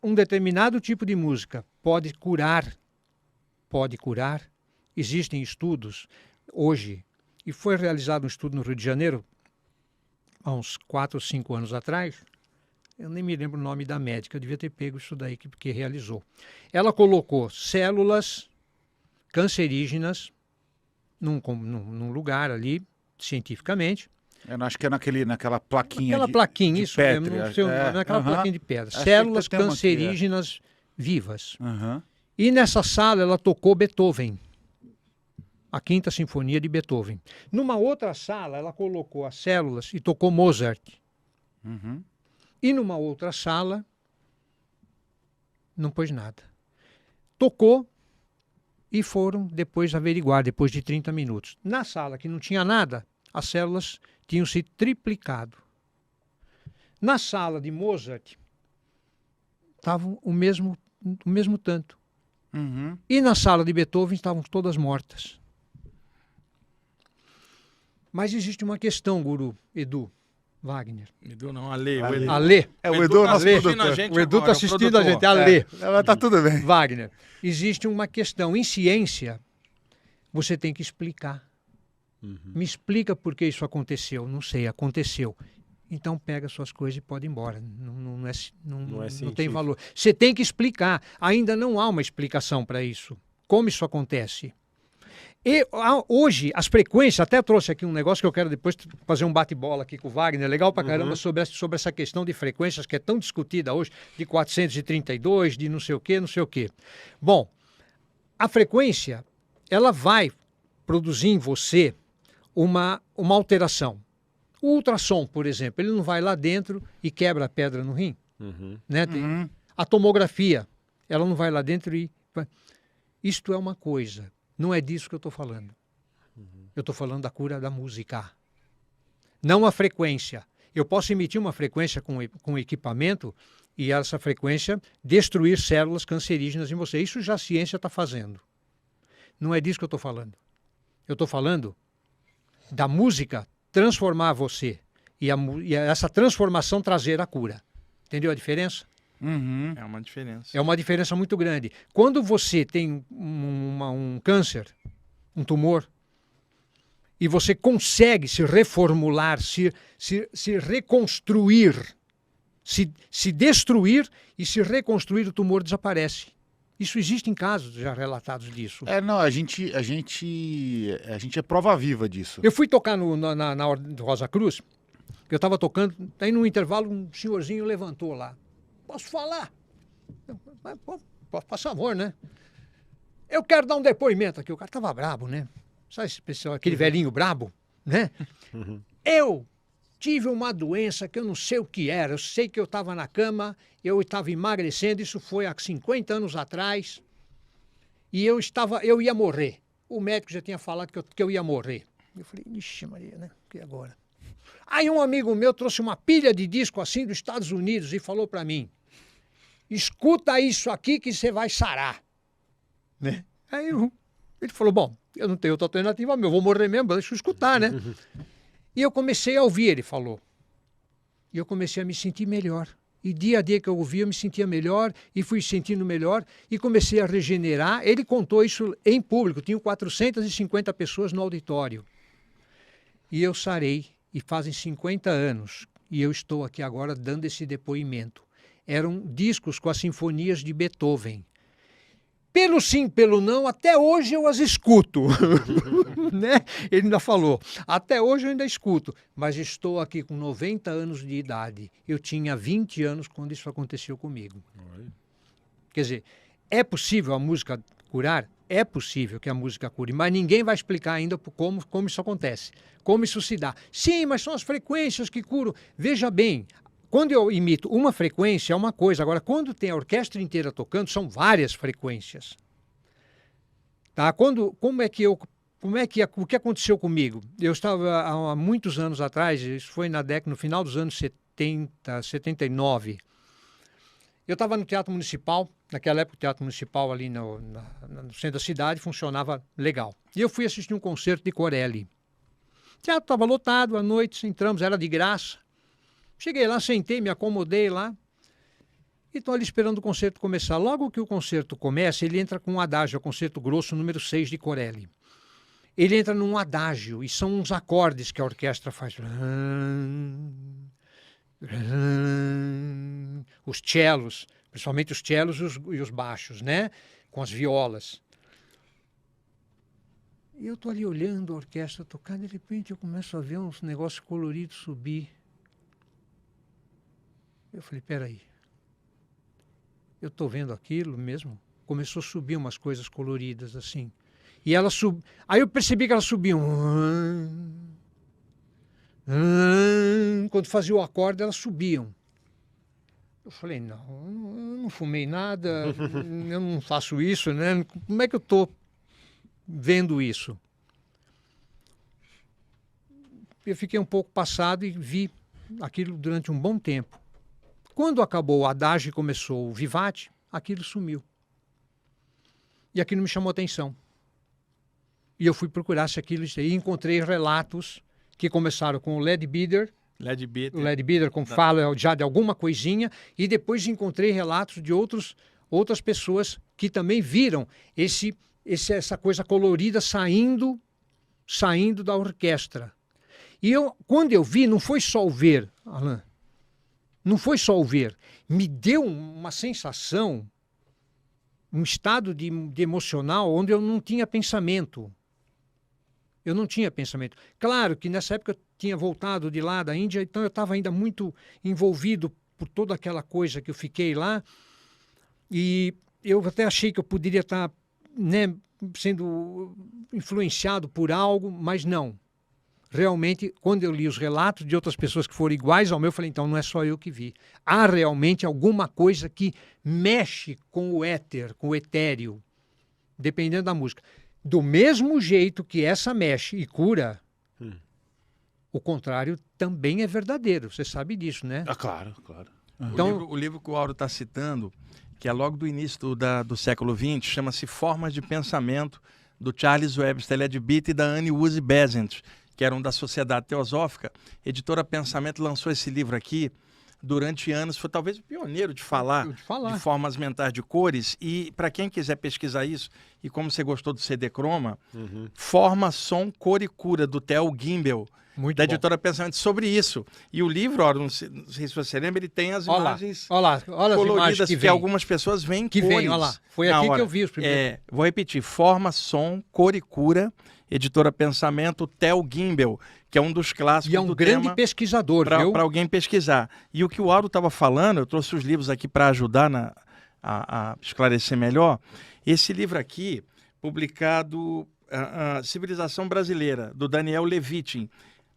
um determinado tipo de música pode curar, existem estudos hoje, e foi realizado um estudo no Rio de Janeiro, há uns 4 ou 5 anos atrás, eu nem me lembro o nome da médica, eu devia ter pego isso daí que realizou. Ela colocou células cancerígenas num lugar ali, cientificamente. Eu acho que é naquela plaquinha Aquela plaquinha, de isso Petri. mesmo, não sei o nome, naquela plaquinha de pedra. Acho Células que tem uma aqui, cancerígenas vivas. Aham. E nessa sala ela tocou Beethoven, a Quinta Sinfonia de Beethoven. Numa outra sala ela colocou as células e tocou Mozart. Uhum. E numa outra sala não pôs nada. Tocou e foram depois averiguar, depois de 30 minutos. Na sala que não tinha nada, as células tinham se triplicado. Na sala de Mozart, estavam o mesmo tanto. Uhum. E na sala de Beethoven estavam todas mortas. Mas existe uma questão, Guru, Edu, Wagner. Edu não, Ale. Ale. O Edu é o nosso assistindo a produtor. gente O Edu está agora, assistindo a produtor. gente, Ale. Mas tá tudo bem. Wagner, existe uma questão. Em ciência, você tem que explicar. Me explica por que isso aconteceu. Não sei, aconteceu. Então pega suas coisas e pode ir embora. Não tem valor. Você tem que explicar. Ainda não há uma explicação para isso. Como isso acontece? E hoje, as frequências, até trouxe aqui um negócio que eu quero depois fazer um bate-bola aqui com o Wagner, legal pra caramba, sobre essa questão de frequências que é tão discutida hoje, de 432, de não sei o quê. Bom, a frequência, ela vai produzir em você uma alteração. O ultrassom, por exemplo, ele não vai lá dentro e quebra a pedra no rim. Né? A tomografia, ela não vai lá dentro e... Isto é uma coisa. Não é disso que eu estou falando. Eu estou falando da cura da música. Não a frequência. Eu posso emitir uma frequência com equipamento e essa frequência destruir células cancerígenas em você. Isso já a ciência está fazendo. Não é disso que eu estou falando. Eu estou falando da música transformar você e essa transformação trazer a cura. Entendeu a diferença? Uhum. É uma diferença. É uma diferença muito grande. Quando você tem um câncer, um tumor, e você consegue se reformular, se reconstruir, se destruir e se reconstruir, o tumor desaparece. Isso existem casos já relatados disso. Não, a gente é prova viva disso. Eu fui tocar na Ordem do Rosa Cruz, eu estava tocando, aí num intervalo um senhorzinho levantou lá. Posso falar? Por favor, né? Eu quero dar um depoimento aqui. O cara estava brabo, né? Sabe esse pessoal, aquele velhinho brabo, né? Eu tive uma doença que eu não sei o que era. Eu sei que eu estava na cama, eu estava emagrecendo, isso foi há 50 anos atrás, e eu ia morrer. O médico já tinha falado que eu ia morrer. Eu falei, ixi Maria, né? E agora? Aí um amigo meu trouxe uma pilha de disco assim dos Estados Unidos e falou para mim, escuta isso aqui que você vai sarar. Né? Aí ele falou, bom, eu não tenho outra alternativa, eu vou morrer mesmo, deixa eu escutar, né? E eu comecei a ouvir, ele falou. E eu comecei a me sentir melhor. E dia a dia que eu ouvia, eu me sentia melhor e fui sentindo melhor e comecei a regenerar. Ele contou isso em público, tinha 450 pessoas no auditório. E eu sarei, e fazem 50 anos, e eu estou aqui agora dando esse depoimento. Eram discos com as sinfonias de Beethoven. Pelo sim, pelo não, até hoje eu as escuto. Né? Ele ainda falou, até hoje eu ainda escuto, mas estou aqui com 90 anos de idade. Eu tinha 20 anos quando isso aconteceu comigo. Quer dizer, é possível a música curar? É possível que a música cure, mas ninguém vai explicar ainda como isso acontece, como isso se dá. Sim, mas são as frequências que curam. Veja bem, quando eu imito uma frequência é uma coisa, agora quando tem a orquestra inteira tocando, são várias frequências. Tá? O que aconteceu comigo? Eu estava há muitos anos atrás, isso foi no final dos anos 70, 79. Eu estava no Teatro Municipal, naquela época o Teatro Municipal ali no centro da cidade funcionava legal. E eu fui assistir um concerto de Corelli. O teatro estava lotado, à noite entramos, era de graça. Cheguei lá, sentei, me acomodei lá. E estou ali esperando o concerto começar. Logo que o concerto começa, ele entra com um adágio, é o concerto grosso número 6 de Corelli. Ele entra num adágio, e são uns acordes que a orquestra faz. Os cellos, principalmente os cellos e os baixos, né? Com as violas. E eu estou ali olhando a orquestra tocar, de repente eu começo a ver uns negócios coloridos subir. Eu falei, peraí, eu estou vendo aquilo mesmo? Começou a subir umas coisas coloridas assim. E ela aí eu percebi que elas subiam. Quando fazia o acorde, elas subiam. Eu falei, não, eu não fumei nada, eu não faço isso, né? Como é que eu estou vendo isso? Eu fiquei um pouco passado e vi aquilo durante um bom tempo. Quando acabou o adagio e começou o vivace, aquilo sumiu. E aquilo me chamou a atenção. E eu fui procurar se aquilo... E encontrei relatos que começaram com o Led Bieder, como fala já de alguma coisinha, e depois encontrei relatos de outras pessoas que também viram essa coisa colorida saindo da orquestra. E quando eu vi, não foi só o ver, Alain, não foi só o ver, me deu uma sensação, um estado de emocional onde eu não tinha pensamento. Eu não tinha pensamento. Claro que nessa época eu tinha voltado de lá da Índia, então eu estava ainda muito envolvido por toda aquela coisa que eu fiquei lá. E eu até achei que eu poderia estar, né, sendo influenciado por algo, mas não. Realmente, quando eu li os relatos de outras pessoas que foram iguais ao meu, eu falei, então não é só eu que vi. Há realmente alguma coisa que mexe com o éter, com o etéreo, dependendo da música. Do mesmo jeito que essa mexe e cura, o contrário também é verdadeiro. Você sabe disso, né? Ah, claro. Então, o livro que o Auro está citando, que é logo do início do século XX, chama-se Formas de Pensamento, do Charles Webster Leadbeater e da Annie Woolley Besant, que eram da Sociedade Teosófica. A editora Pensamento lançou esse livro aqui durante anos, foi talvez o pioneiro de falar de formas mentais de cores. E para quem quiser pesquisar isso, e como você gostou do CD Croma, Forma, Som, Cor e Cura, do Theo Gimbel, da editora Pensamento, sobre isso. E o livro, não sei se você lembra, ele tem as imagens coloridas que algumas pessoas veem que cores. Vem, olha lá. Foi aqui que eu vi os primeiros. Vou repetir, Forma, Som, Cor e Cura, editora Pensamento, Theo Gimbel, que é um dos clássicos do tema. E é um grande pesquisador, viu? Para alguém pesquisar. E o que o Auro estava falando, eu trouxe os livros aqui para ajudar a esclarecer melhor. Esse livro aqui, publicado, Civilização Brasileira, do Daniel Levitin.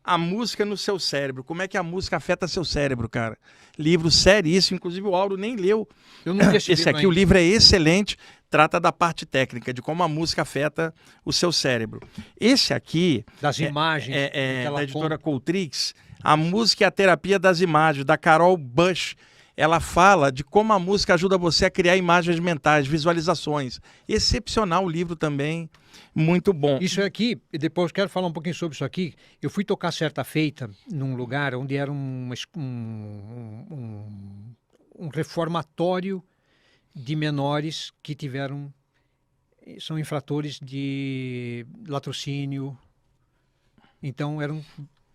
A música no seu cérebro. Como é que a música afeta seu cérebro, cara? Livro seríssimo, inclusive o Auro nem leu. Eu não li esse aqui, o livro é excelente, trata da parte técnica, de como a música afeta o seu cérebro. Esse aqui... Das imagens. Da editora Coutrix, A Música e a Terapia das Imagens, da Carol Bush. Ela fala de como a música ajuda você a criar imagens mentais, visualizações. Excepcional o livro também, muito bom. Isso aqui, depois quero falar um pouquinho sobre isso aqui. Eu fui tocar certa feita num lugar onde era um reformatório de menores que são infratores de latrocínio. Então eram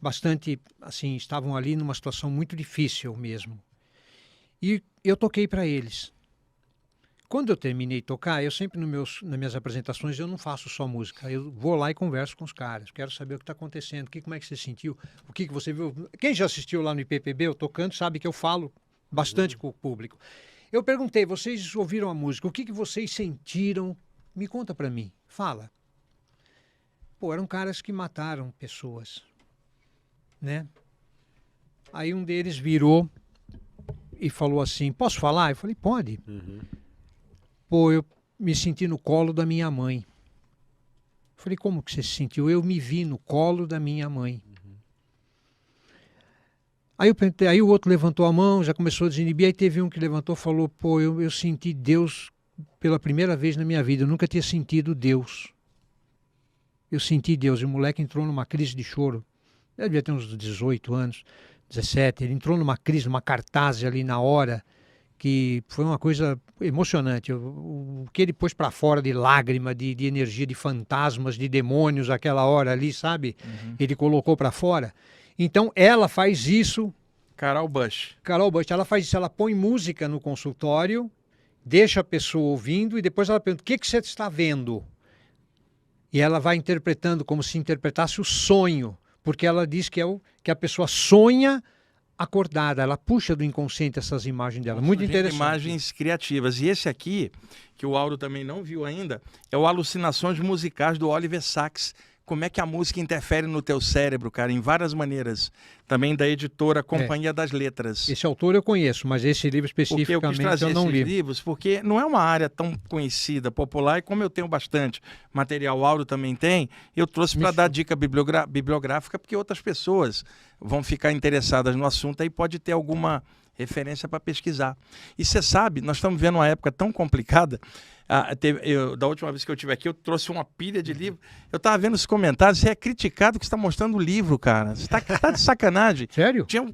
bastante, assim, estavam ali numa situação muito difícil mesmo. E eu toquei para eles. Quando eu terminei de tocar, eu sempre nas minhas apresentações eu não faço só música. Eu vou lá e converso com os caras. Quero saber o que está acontecendo, como é que você sentiu, o que você viu. Quem já assistiu lá no IPPB, eu tocando, sabe que eu falo bastante com o público. Eu perguntei, vocês ouviram a música, o que vocês sentiram? Me conta para mim, fala. Pô, eram caras que mataram pessoas, né? Aí um deles virou e falou assim, posso falar? Eu falei, pode. Pô, eu me senti no colo da minha mãe. Eu falei, como que você se sentiu? Eu me vi no colo da minha mãe. Aí o outro levantou a mão, já começou a desinibir, aí teve um que levantou e falou, pô, eu senti Deus pela primeira vez na minha vida, eu nunca tinha sentido Deus. Eu senti Deus, e o moleque entrou numa crise de choro. Ele devia ter uns 18 anos, 17, ele entrou numa crise, numa cartaz ali na hora, que foi uma coisa emocionante. O que ele pôs para fora de lágrima, de energia, de fantasmas, de demônios, aquela hora ali, sabe? Ele colocou para fora. Então, ela faz isso. Carol Bush, ela faz isso, ela põe música no consultório, deixa a pessoa ouvindo e depois ela pergunta, o que você está vendo? E ela vai interpretando como se interpretasse o sonho, porque ela diz que que a pessoa sonha acordada, ela puxa do inconsciente essas imagens dela. Muito interessante. Imagens criativas. E esse aqui, que o Auro também não viu ainda, é o Alucinações Musicais do Oliver Sacks. Como é que a música interfere no teu cérebro, cara, em várias maneiras. Também da editora Companhia das Letras. Esse autor eu conheço, mas esse livro especificamente eu não li. Livros porque não é uma área tão conhecida, popular, e como eu tenho bastante material, o Auro também tem, eu trouxe para dar dica bibliográfica, porque outras pessoas vão ficar interessadas no assunto e pode ter alguma referência para pesquisar. E você sabe, nós estamos vivendo uma época tão complicada. Da última vez que eu estive aqui, eu trouxe uma pilha de livros. Eu estava vendo os comentários, você é criticado que você está mostrando o livro, cara. Você tá de sacanagem. Sério? Tinha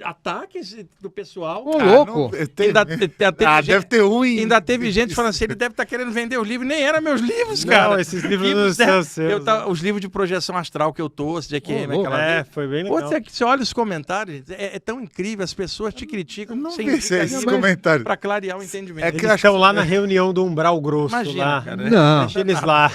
ataques do pessoal. Ô, louco! Deve ter um. Ainda teve gente falando assim, ele deve estar querendo vender o livro. Nem eram meus livros, cara. Não, esses livros não são seus. Os livros de projeção astral que eu trouxe, de aqui, foi bem legal. Você olha os comentários, é tão incrível, as pessoas te criticam. Não sei esses comentários. Para clarear o entendimento. Eles estão lá na reunião do Umbral Grosso. Imagina, lá. Cara, não. Deixa eles lá.